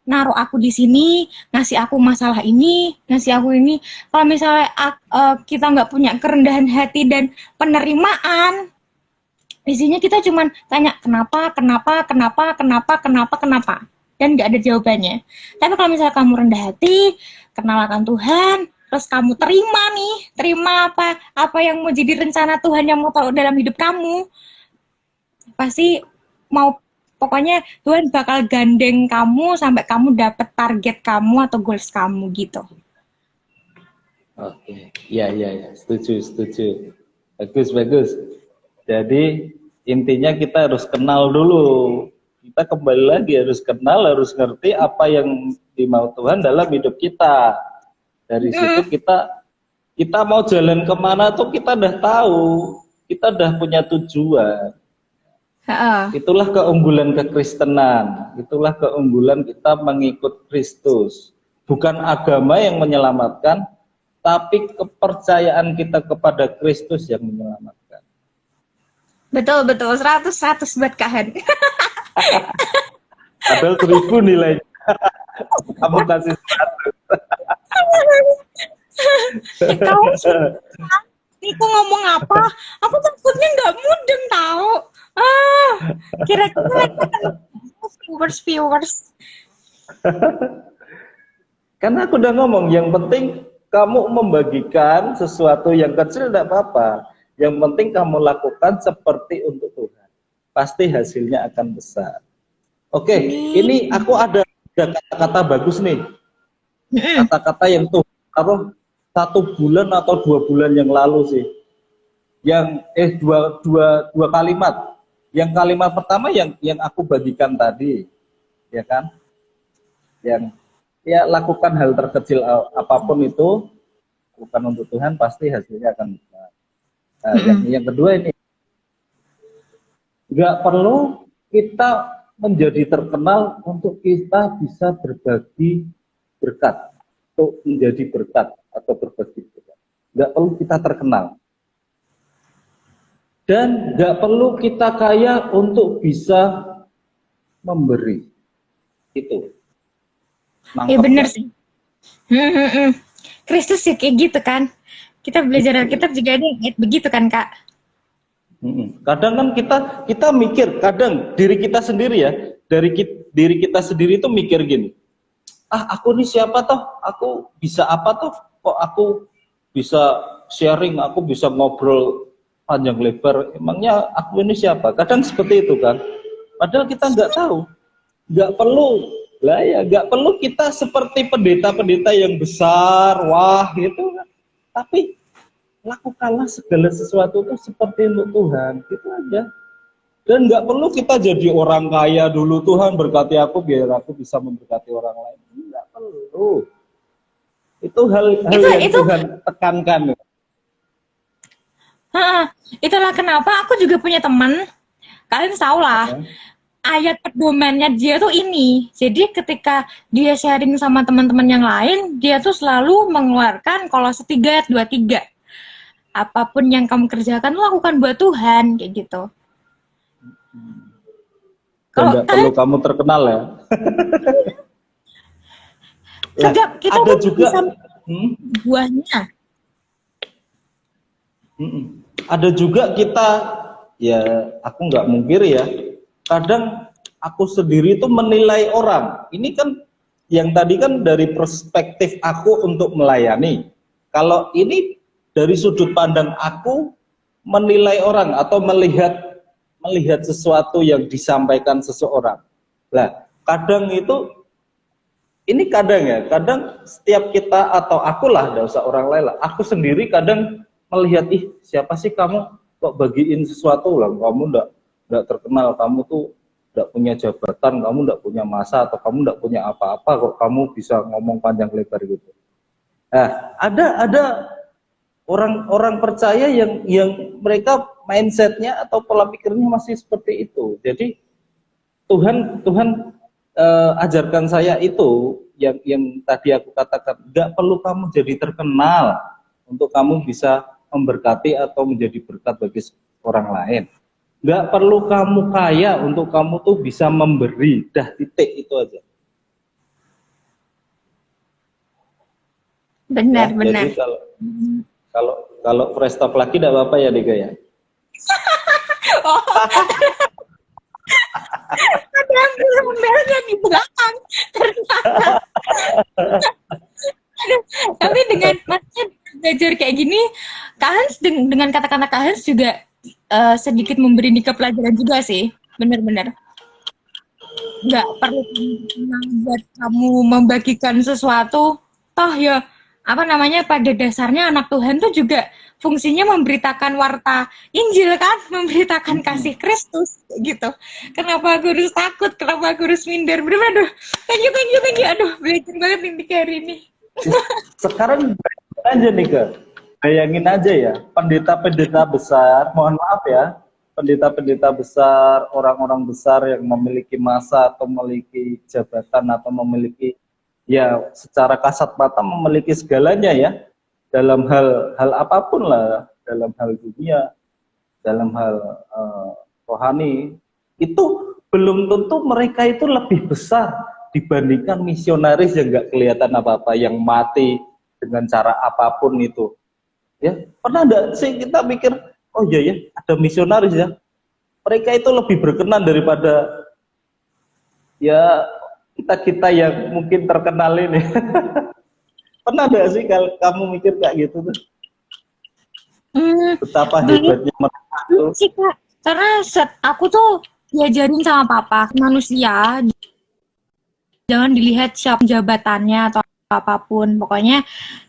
naruh aku di sini, ngasih aku masalah ini, ngasih aku ini? Kalau misalnya kita nggak punya kerendahan hati dan penerimaan, isinya kita cuman tanya kenapa, dan nggak ada jawabannya. Tapi kalau misalnya kamu rendah hati, kenal akan Tuhan, terus kamu terima apa yang mau jadi rencana Tuhan yang mau taruh dalam hidup kamu, pasti mau, pokoknya Tuhan bakal gandeng kamu sampai kamu dapet target kamu atau goals kamu gitu. Oke, ya, setuju. Bagus. Jadi intinya kita harus kenal dulu. Kita kembali lagi harus kenal, harus ngerti apa yang dimau Tuhan dalam hidup kita. Dari situ kita mau jalan kemana tuh kita udah tahu, kita udah punya tujuan. Itulah keunggulan kekristenan, itulah keunggulan kita mengikut Kristus. Bukan agama yang menyelamatkan, tapi kepercayaan kita kepada Kristus yang menyelamatkan. Betul, 100 buat Kak Han. Padahal 1000 nilainya. Kamu kasih 100. Kamu Niko ngomong apa? Aku takutnya nggak mudeng tahu. Kira-kira viewers. Karena aku udah ngomong, yang penting kamu membagikan sesuatu yang kecil tidak apa-apa. Yang penting kamu lakukan seperti untuk Tuhan. Pasti hasilnya akan besar. Oke, ini aku ada kata-kata bagus nih. Kata-kata yang tuh 1 bulan atau 2 bulan yang lalu sih. Yang dua kalimat. Yang kalimat pertama yang aku bagikan tadi, ya kan? Yang ya lakukan hal terkecil apapun itu, bukan untuk Tuhan, pasti hasilnya akan besar. Nah, yang kedua ini, nggak perlu kita menjadi terkenal untuk kita bisa berbagi berkat, untuk menjadi berkat atau berbagi berkat. Nggak perlu kita terkenal. Dan nggak perlu kita kaya untuk bisa memberi. Itu. Iya bener sih. Kristus ya kayak gitu kan. Kita belajar Alkitab juga ada begitu kan Kak. Kadang kan kita mikir, kadang diri kita sendiri ya, diri kita sendiri itu mikir gini, aku ini siapa toh, aku bisa apa toh, kok aku bisa sharing, aku bisa ngobrol panjang lebar, emangnya aku ini siapa? Kadang seperti itu kan, padahal kita nggak tahu, nggak perlu lah ya, nggak perlu kita seperti pendeta-pendeta yang besar, wah gitu kan, tapi lakukanlah segala sesuatu itu seperti untuk Tuhan, gitu aja. Dan nggak perlu kita jadi orang kaya dulu, Tuhan berkati aku biar aku bisa memberkati orang lain. Nggak perlu. Itu hal yang Tuhan tekankan. Itulah kenapa aku juga punya teman. Kalian tahu lah. Ayat pedomannya dia tuh ini. Jadi ketika dia sharing sama teman-teman yang lain, dia tuh selalu mengeluarkan Kolose 3 ayat 23. Apapun yang kamu kerjakan lakukan buat Tuhan, kayak gitu. Tidak perlu kamu terkenal ya. Kita ada juga buahnya. Ada juga kita, ya aku nggak mungkir ya, kadang aku sendiri itu menilai orang. Ini kan yang tadi kan dari perspektif aku untuk melayani. Kalau ini dari sudut pandang aku menilai orang atau melihat sesuatu yang disampaikan seseorang. Nah, kadang itu ini kadang ya, kadang setiap kita atau akulah, enggak usah orang lain lah, aku sendiri kadang melihat, ih siapa sih kamu kok bagiin sesuatu lah, kamu enggak terkenal, kamu tuh enggak punya jabatan, kamu enggak punya masa, atau kamu enggak punya apa-apa, kok kamu bisa ngomong panjang lebar gitu. Nah, ada orang-orang percaya yang mereka mindsetnya atau pola pikirnya masih seperti itu. Jadi Tuhan ajarkan saya itu yang tadi aku katakan, nggak perlu kamu jadi terkenal untuk kamu bisa memberkati atau menjadi berkat bagi orang lain. Nggak perlu kamu kaya untuk kamu tuh bisa memberi, dah titik itu aja. Benar, Ya, benar. jadi kalau fresh talk lagi tidak apa-apa ya Dika ya. Oh, ada embel-embelnya di belakang ternyata. Aduh, tapi dengan maksudnya belajar kayak gini, Kak Hans dengan kata-kata Kak Hans juga sedikit memberi Nika pelajaran juga sih, benar-benar. Nggak perlu buat kamu membagikan sesuatu, toh ya apa namanya, pada dasarnya anak Tuhan tuh juga fungsinya memberitakan warta Injil kan, memberitakan kasih Kristus gitu. Kenapa aku harus takut, kenapa aku harus minder, bener-bener. Aduh, thank you, aduh belajar banget nih hari ini. Sekarang bayangin aja nih Kak, bayangin aja ya, pendeta-pendeta besar, mohon maaf ya, pendeta-pendeta besar, orang-orang besar yang memiliki masa atau memiliki jabatan atau memiliki, ya secara kasat mata memiliki segalanya ya, dalam hal apapun lah, dalam hal dunia, dalam hal rohani, itu belum tentu mereka itu lebih besar dibandingkan misionaris yang nggak kelihatan apa-apa, yang mati dengan cara apapun itu. Ya, pernah enggak sih kita mikir, oh iya ya, ada misionaris ya, mereka itu lebih berkenan daripada ya kita yang mungkin terkenal ini. Pernah enggak sih kalau kamu mikir kayak gitu tuh? Betapa hebatnya mereka tuh. Sih Kak, karena aku tuh diajarin sama papa, manusia jangan dilihat siapa jabatannya atau apapun, pokoknya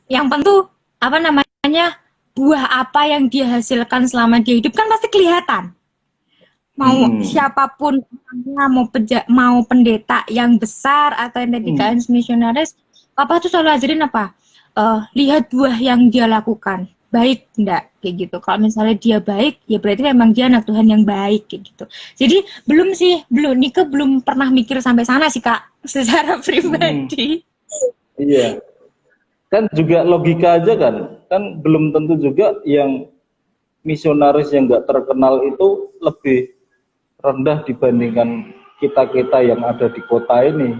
yang penting apa namanya, buah apa yang dia hasilkan selama dia hidup kan pasti kelihatan. Mau siapapun orangnya, mau pendeta yang besar atau yang tadi kan misionaris, papa tuh selalu ajarin apa? Lihat buah yang dia lakukan, baik enggak kayak gitu. Kalau misalnya dia baik, ya berarti memang dia anak Tuhan yang baik kayak gitu. Jadi Nika belum pernah mikir sampai sana sih Kak, secara pribadi. Iya, kan juga logika aja kan belum tentu juga yang misionaris yang nggak terkenal itu lebih rendah dibandingkan kita yang ada di kota ini,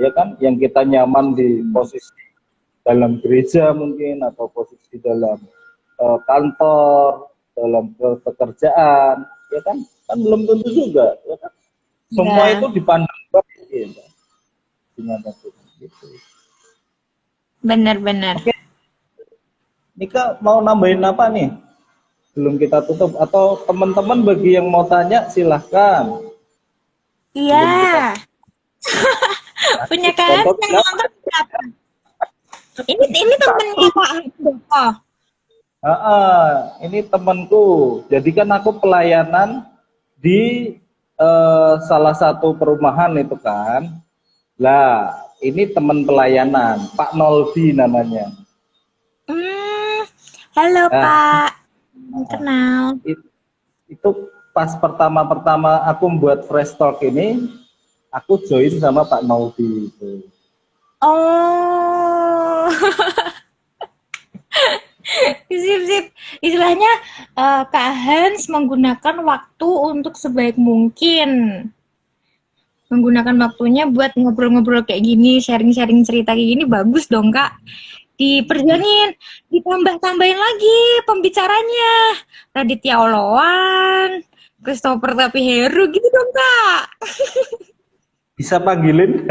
ya kan, yang kita nyaman di posisi dalam gereja mungkin, atau posisi dalam kantor, dalam pekerjaan, ya kan belum tentu juga, ya kan. Semua itu dipandang baik, ya. Gitu. Benar-benar. Oke. Nika mau nambahin apa nih? Belum kita tutup, atau teman-teman bagi yang mau tanya silahkan. Iya. Punya kan yang nonton berapa? Ini temennya Pak Handoko. Ini temanku. Jadi kan aku pelayanan di salah satu perumahan itu kan. Lah, ini teman pelayanan, Pak Noldi namanya. Halo Pak. Kenal. Itu pas pertama aku membuat Fresh Talk ini, aku join sama Pak Noldi itu. Oh. Sip. Istilahnya Kak Hans menggunakan waktu untuk sebaik mungkin. Menggunakan waktunya buat ngobrol-ngobrol kayak gini, sharing-sharing cerita kayak gini, bagus dong Kak. Diperjuangin, ditambah-tambahin lagi pembicaranya. Raditya Oloan, Christopher Tapi Heru gitu dong Kak. Bisa panggilin?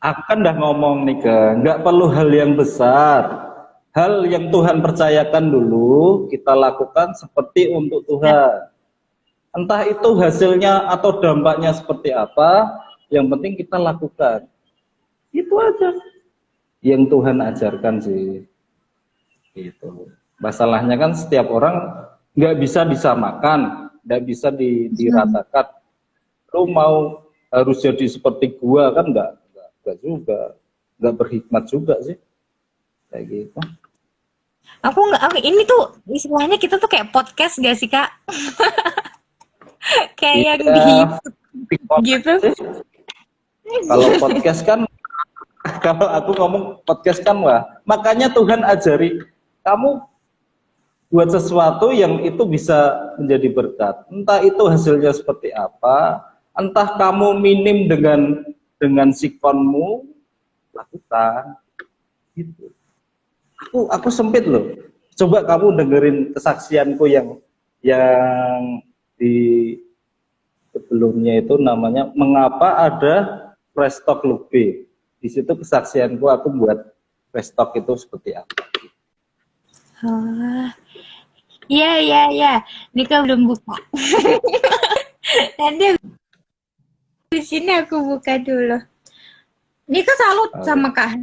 Aku kan udah ngomong nih nggak perlu hal yang besar. Hal yang Tuhan percayakan dulu kita lakukan seperti untuk Tuhan. Entah itu hasilnya atau dampaknya seperti apa, yang penting kita lakukan. Itu aja yang Tuhan ajarkan sih. Gitu. Masalahnya kan setiap orang nggak bisa disamakan, nggak bisa diratakan. Lu mau harus jadi seperti gua kan nggak juga, nggak berhikmat juga sih, kayak gitu. Ini tuh istilahnya kita tuh kayak podcast gak sih Kak? Kayak yang di gitu. Kalau podcast kan, kalau aku ngomong podcast kan, wah, makanya Tuhan ajari kamu buat sesuatu yang itu bisa menjadi berkat. Entah itu hasilnya seperti apa, entah kamu minim dengan sikonmu, lakukan. Gitu. Aku sempit loh. Coba kamu dengerin kesaksianku yang di sebelumnya itu namanya mengapa ada restock lebih. Di situ kesaksianku aku buat restock itu seperti apa. Oh, iya. Nika belum buka. Nanti di sini aku buka dulu. Nika salut sama Kak.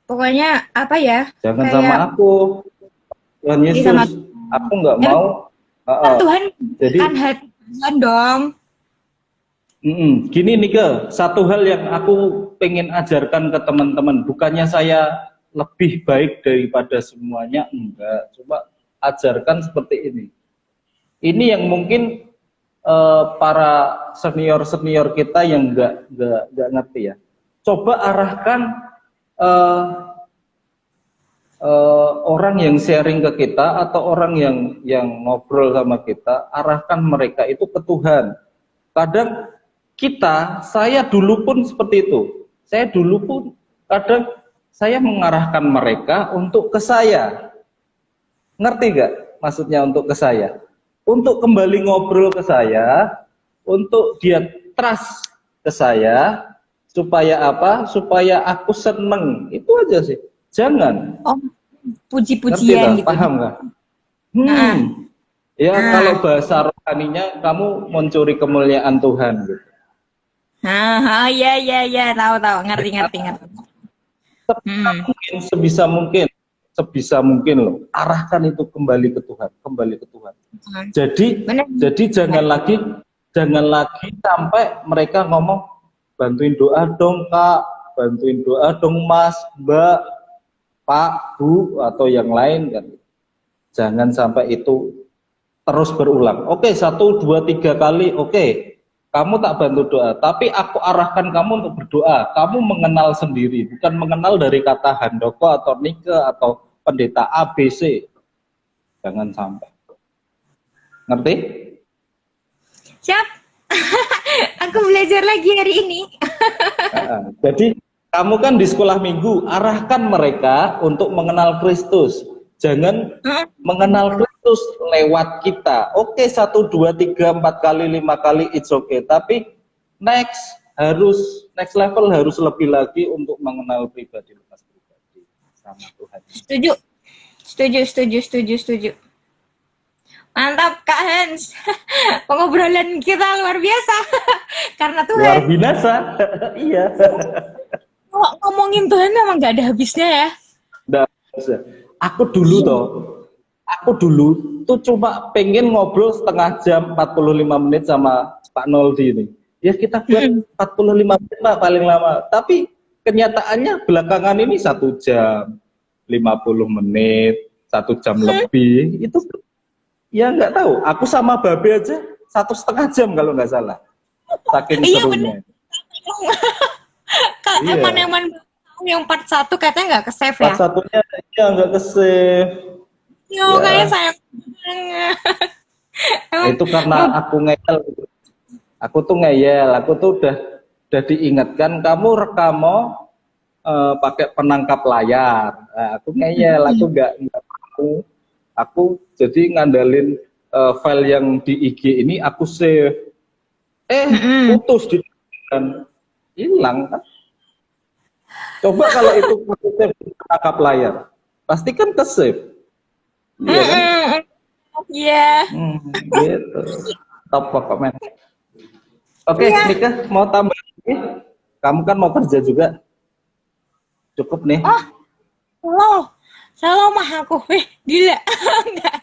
Pokoknya apa ya? Jangan kayak sama aku. Tuhan Yesus. Sama, aku nggak mau. Tuhan jadi kan hati Tuhan dong. Gini Nika, satu hal yang aku pengen ajarkan ke teman-teman, bukannya saya lebih baik daripada semuanya, enggak. Coba ajarkan seperti ini. Ini yang mungkin para senior kita yang enggak ngerti ya. Coba arahkan orang yang sharing ke kita atau orang yang ngobrol sama kita, arahkan mereka itu ke Tuhan. Kadang saya dulu pun seperti itu. Saya dulu pun kadang saya mengarahkan mereka untuk ke saya. Ngerti gak maksudnya untuk ke saya? Untuk kembali ngobrol ke saya, untuk dia trust ke saya, supaya apa? Supaya aku seneng. Itu aja sih. Jangan. Oh, puji-pujian gitu. Paham gak? Ya kalau bahasa rohaninya kamu mencuri kemuliaan Tuhan gitu. Iya, tahu, ngerti. Sebisa mungkin loh, arahkan itu kembali ke Tuhan. Jadi jangan lagi sampai mereka ngomong, bantuin doa dong Kak, bantuin doa dong Mas, Mbak, Pak, Bu, atau yang lain kan. Jangan sampai itu terus berulang. Oke, 1, 2, 3 kali, oke. Kamu tak bantu doa, tapi aku arahkan kamu untuk berdoa. Kamu mengenal sendiri, bukan mengenal dari kata Handoko atau Nike atau pendeta ABC. Jangan sampai. Ngerti? Siap. Aku belajar lagi hari ini. Jadi kamu kan di sekolah minggu, arahkan mereka untuk mengenal Kristus. Jangan mengenal Kristus lewat kita. Oke, 1, 2, 3, 4 kali, 5 kali, it's okay. Tapi next level harus lebih lagi untuk mengenal pribadi sama Tuhan. Setuju. Mantap Kak Hans. Pengobrolan kita luar biasa. Karena Tuhan. Luar biasa. Iya. Kalau ngomongin Tuhan memang gak ada habisnya ya. Nggak bisa. Aku dulu tuh cuma pengen ngobrol setengah jam 45 menit sama Pak Noldi ini. Ya kita buat 45 menit Pak paling lama. Tapi kenyataannya belakangan ini 1 jam 50 menit, 1 jam lebih. Itu ya nggak tahu. Aku sama Babe aja 1,5 jam kalau nggak salah. Saking serunya. Kak, eman yang part 1 katanya nggak ke-save ya? Part 1-nya ya nggak ke-save. Ya. Kayak sayang banget. Itu karena aku ngeyel. Aku tuh udah diingatkan, kamu rekam pakai penangkap layar. Nah, aku ngeyel, aku nggak mau. Aku jadi ngandalin file yang di IG ini aku save. Putus di hilang kan. Coba kalau itu save penangkap layar, pasti kan ke save. Iya kan? Iya. Gitu. top pokoknya. Oke, Iya. Nika mau tambah lagi? Kamu kan mau kerja juga. Cukup nih. Oh, selalu mah aku. Gila. Enggak.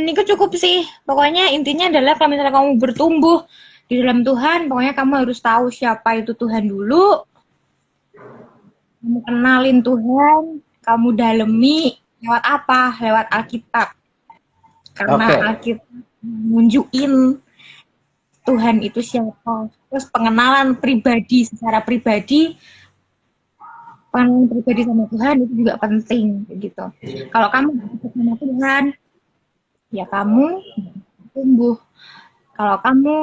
Ini cukup sih. Pokoknya intinya adalah kalau misalnya kamu bertumbuh di dalam Tuhan, pokoknya kamu harus tahu siapa itu Tuhan dulu. Kamu kenalin Tuhan, kamu dalemi lewat apa? Lewat Alkitab. Karena Oke. Alkitab nunjukin Tuhan itu siapa. Terus pengenalan pribadi secara pribadi, pengenalan pribadi sama Tuhan itu juga penting gitu. Kalau kamu dekat sama Tuhan, ya kamu tumbuh. Kalau kamu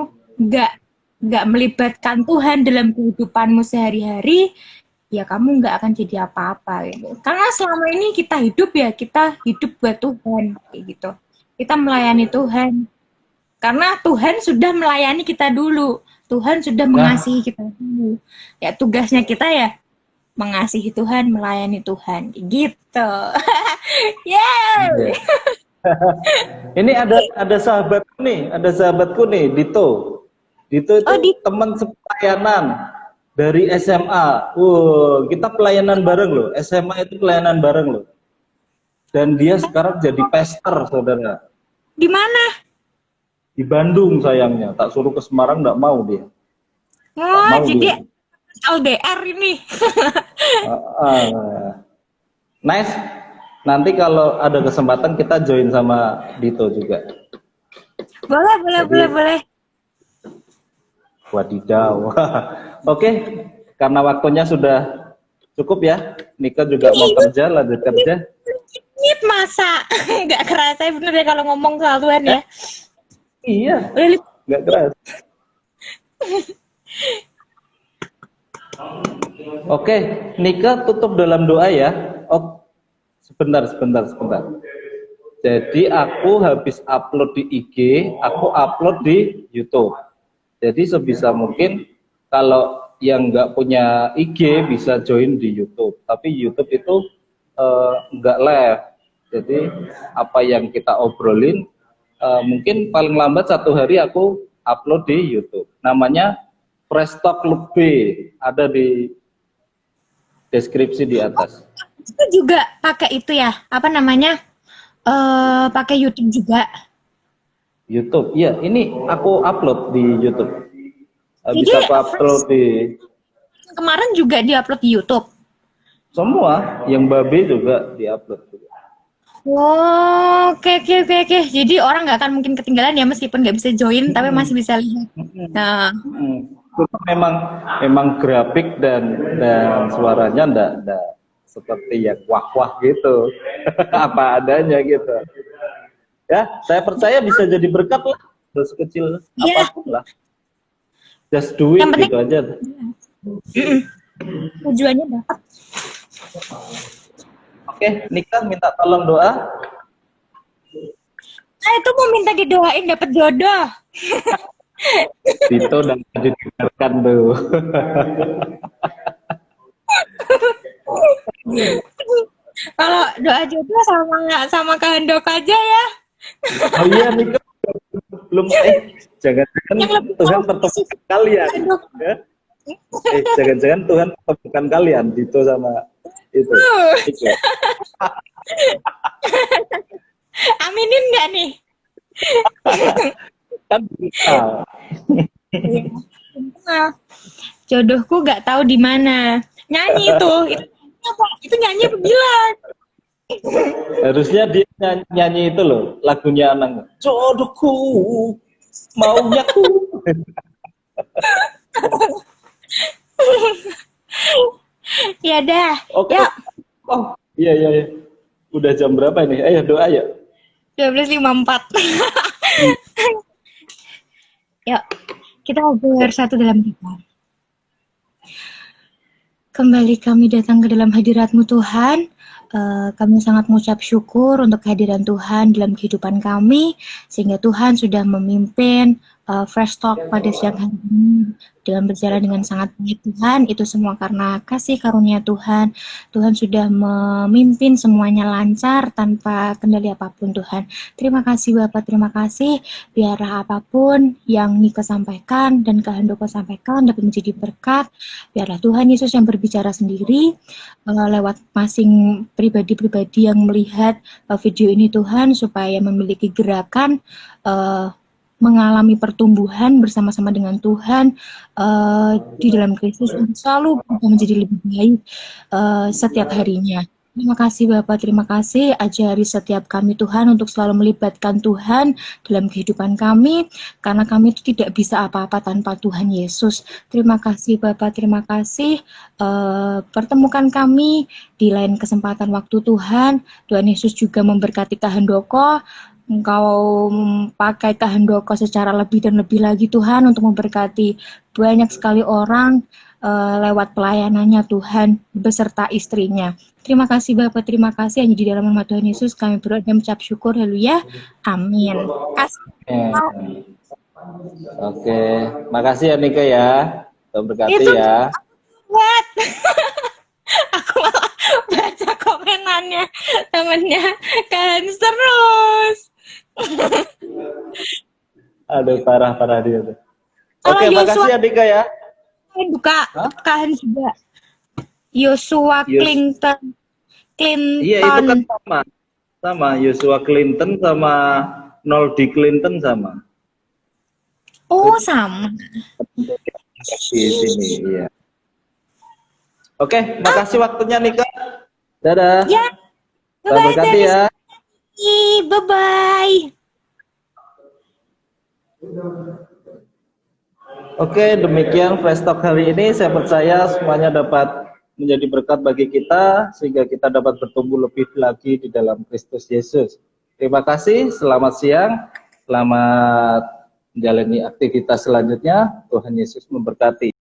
nggak melibatkan Tuhan dalam kehidupanmu sehari-hari, ya kamu nggak akan jadi apa-apa gitu. Karena selama ini kita hidup buat Tuhan kayak gitu. Kita melayani Tuhan. Karena Tuhan sudah melayani kita dulu. Tuhan sudah Nah, mengasihi kita dulu. Ya tugasnya kita ya mengasihi Tuhan, melayani Tuhan gitu. Yeay. iya. Ini ada sahabatku nih, Dito. Dito itu Oh, teman sepelayanan dari SMA. Kita pelayanan bareng loh. SMA itu pelayanan bareng loh. Dan dia sekarang jadi pastor, saudara. di mana? Di Bandung sayangnya. Tak suruh ke Semarang, nggak mau dia. Nggak Oh, mau jadi dia. LDR ini. Nice. Nanti kalau ada kesempatan kita join sama Dito juga. Boleh. Jadi wadidaw. Oke, karena waktunya sudah cukup ya. Nika juga mau kerja, lanjut kerja. Ini masa nggak kerasa bener ya kalau ngomong soal Tuhan ya. Iya, Udah nggak keras. Oke, Nika tutup dalam doa ya. Oh, sebentar. Jadi aku habis upload di IG, aku upload di YouTube. Jadi sebisa mungkin kalau yang nggak punya IG bisa join di YouTube. Tapi YouTube itu nggak live. Jadi apa yang kita obrolin mungkin paling lambat 1 hari aku upload di YouTube. Namanya Fresh Talk Lebih, ada di deskripsi di atas. Itu juga pakai itu ya, apa namanya? Pakai YouTube juga. YouTube, iya ini aku upload di YouTube. Jadi Bisa aku upload di kemarin juga diupload di YouTube. semua, yang babe juga diupload juga. Wow, oke. Jadi orang nggak akan mungkin ketinggalan ya meskipun nggak bisa join, tapi masih bisa lihat. Nah, Itu memang grafik dan suaranya ndak seperti yang wah gitu. Apa adanya gitu. Ya, saya percaya bisa jadi berkat lah, sekecil iya. apapun lah. Just do it Yang penting gitu aja. tujuannya dapat. Oke, Nika minta tolong doa. Itu mau minta didoain dapat jodoh. Dito dan didengarkan tuh. Kalau doa jodoh sama kehendok aja ya. Oh iya Nika belum jangan-jangan Tuhan pertemukan kalian. Ya? Jangan-jangan Tuhan pertemukan kalian Dito sama itu. Aminin nggak nih? Kan bisa. Nah, jodohku nggak tahu di mana. Nyanyi itu apa? Itu nyanyi apa bilang? Harusnya dia nyanyi itu loh, lagunya Anang. Jodohku, maunya ku. Ya dah. Oke. Yuk. Oh, iya. Udah jam berapa ini? Ayo doa ya. 12.54. Yuk, kita bersatu dalam doa. Kembali kami datang ke dalam hadirat-Mu Tuhan. Kami sangat mengucap syukur untuk kehadiran Tuhan dalam kehidupan kami, sehingga Tuhan sudah memimpin Fresh Talk pada siang hari ini dengan berjalan dengan sangat baik Tuhan. Itu semua karena kasih karunia Tuhan. Tuhan sudah memimpin semuanya lancar tanpa kendali apapun Tuhan. Terima kasih Bapak, terima kasih. Biarlah apapun yang Nika sampaikan dan Kak Handoko sampaikan dapat menjadi berkat. Biarlah Tuhan Yesus yang berbicara sendiri lewat masing pribadi-pribadi yang melihat video ini Tuhan, supaya memiliki gerakan mengalami pertumbuhan bersama-sama dengan Tuhan di dalam Kristus untuk selalu menjadi lebih baik setiap harinya. Terima kasih Bapak, terima kasih. Ajari setiap kami Tuhan untuk selalu melibatkan Tuhan dalam kehidupan kami, karena kami itu tidak bisa apa-apa tanpa Tuhan Yesus. Terima kasih Bapak, terima kasih. Pertemukan kami di lain kesempatan waktu Tuhan. Tuhan Yesus juga memberkati Kak Handoko. Engkau pakai Kak Handoko secara lebih dan lebih lagi Tuhan untuk memberkati banyak sekali orang lewat pelayanannya Tuhan beserta istrinya. Terima kasih Bapak, terima kasih. Hanya di dalam nama Tuhan Yesus kami berdoa dan mengucap syukur. Haleluya. Amin. Oke, makasih ya Nika ya. Tuhan berkati Itu ya. buat aku malah baca komenannya temennya kan terus. Aduh, parah dia tuh. Kalau Oke, makasih ya Nika ya. Buka kan juga Joshua Clinton. Iya, itu kan sama Joshua Clinton sama Noldi Clinton sama. Oh, sama. Di sini, iya. Oke, makasih waktunya Nika. Dadah. Ya. Tuhan berkati ya. Bye-bye. Oke, demikian Fresh Talk hari ini. Saya percaya semuanya dapat menjadi berkat bagi kita, sehingga kita dapat bertumbuh lebih lagi di dalam Kristus Yesus. Terima kasih, selamat siang, selamat menjalani aktivitas selanjutnya. Tuhan Yesus memberkati.